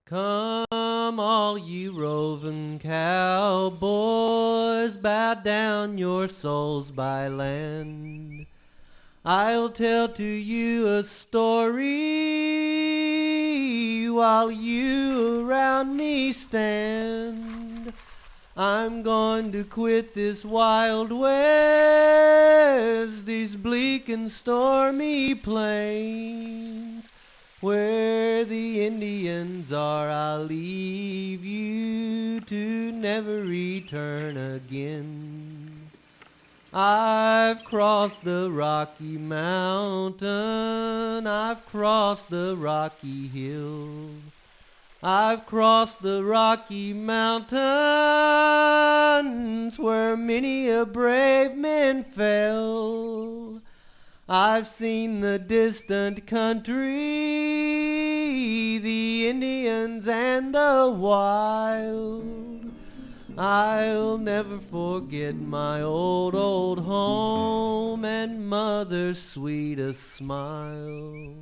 Come, all you roving cowboys, bow down your souls by land. I'll tell to you a story while you around me stand. I'm going to quit this wild west, these bleak and stormy plains. Where the Indians are, I'll leave you to never return again. I've crossed the Rocky Mountain, I've crossed the Rocky Hill. I've crossed the Rocky Mountains where many a brave man fell. I've seen the distant country, the Indians and the wild. I'll never forget my old home and mother's sweetest smile.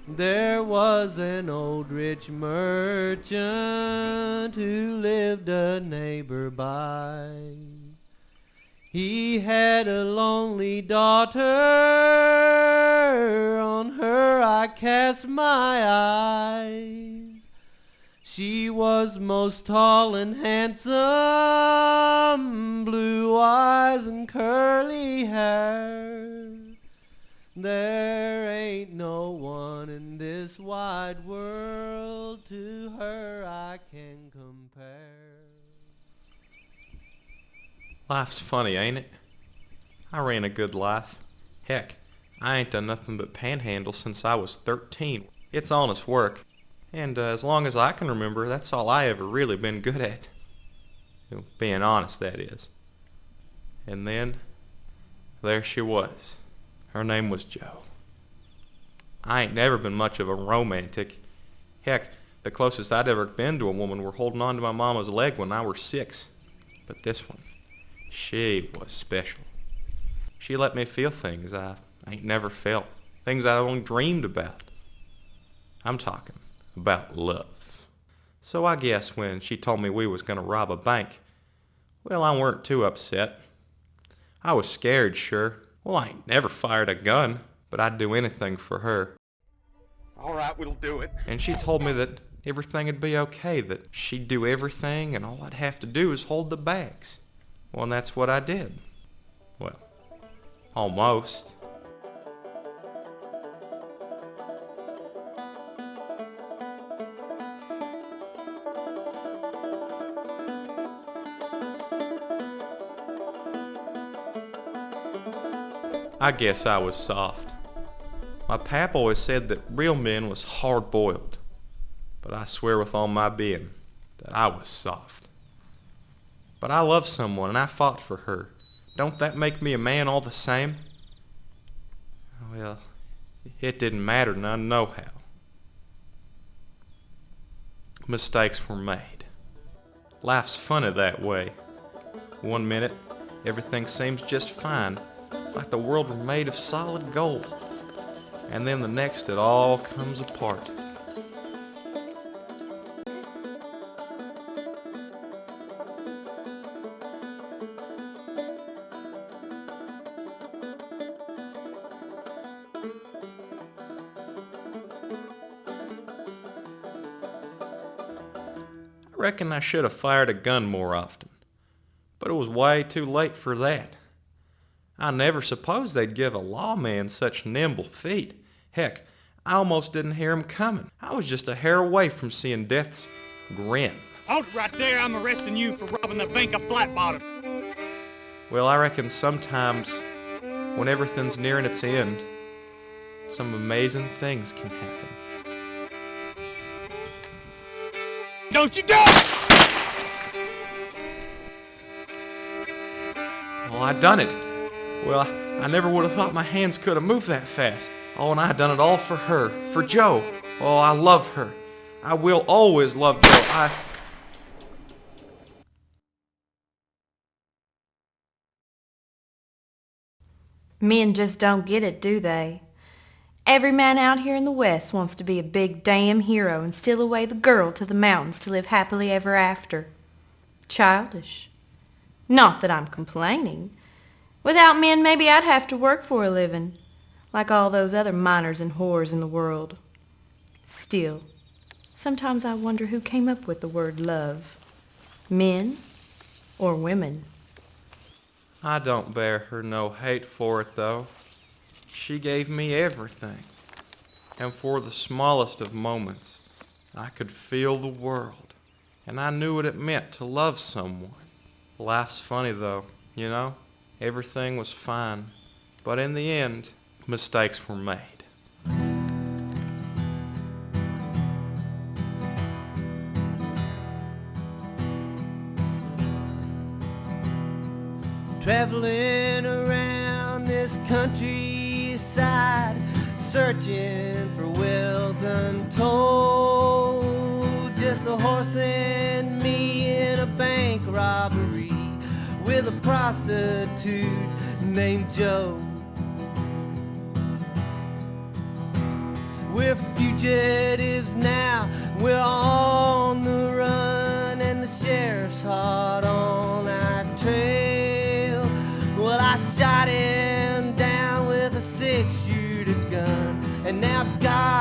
There was an old rich merchant who lived a neighbor by. He had a lonely daughter, on her I cast my eyes. She was most tall and handsome, blue eyes and curly hair. There ain't no one in this wide world to her I can compare. Life's funny, ain't it? I ran a good life. Heck, I ain't done nothing but panhandle since I was 13. It's honest work, and as long as I can remember, that's all I ever really been good at. Being honest, that is. And then, there she was. Her name was Jo. I ain't never been much of a romantic. Heck, the closest I'd ever been to a woman were holding on to my mama's leg when I was 6. But this one, she was special. She let me feel things I ain't never felt, things I only dreamed about. I'm talking about love. So I guess when she told me we was going to rob a bank, well, I weren't too upset. I was scared, sure. Well, I ain't never fired a gun, but I'd do anything for her. All right, we'll do it. And she told me that everything would be okay, that she'd do everything and all I'd have to do is hold the bags. Well, and that's what I did. Well, almost. I guess I was soft. My pap always said that real men was hard-boiled, but I swear with all my being that I was soft. But I loved someone and I fought for her. Don't that make me a man all the same? Well, it didn't matter none nohow. Mistakes were made. Life's funny that way. One minute, everything seems just fine, like the world were made of solid gold. And then the next it all comes apart. I reckon I should have fired a gun more often, but it was way too late for that. I never supposed they'd give a lawman such nimble feet. Heck, I almost didn't hear him coming. I was just a hair away from seeing death's grin. Hold it right there. I'm arresting you for robbing the bank of Flat Bottom. Well, I reckon sometimes, when everything's nearing its end, some amazing things can happen. Don't you dare! Well, I done it. Well, I never would have thought my hands could have moved that fast. Oh, and I done it all for her, for Jo. Oh, I love her. I will always love Jo. Men just don't get it, do they? Every man out here in the West wants to be a big damn hero and steal away the girl to the mountains to live happily ever after. Childish. Not that I'm complaining. Without men, maybe I'd have to work for a living, like all those other miners and whores in the world. Still, sometimes I wonder who came up with the word love. Men or women? I don't bear her no hate for it, though. She gave me everything. And for the smallest of moments, I could feel the world. And I knew what it meant to love someone. Life's funny, though, you know? Everything was fine. But in the end, mistakes were made. Traveling around this countryside, searching for wealth untold. Just a horse and me in a bank robbery with a prostitute named Joe. We're fugitives now, we're on the run, and the sheriff's hot on our trail. Well, I shot him down with a 6-shooter gun, and now God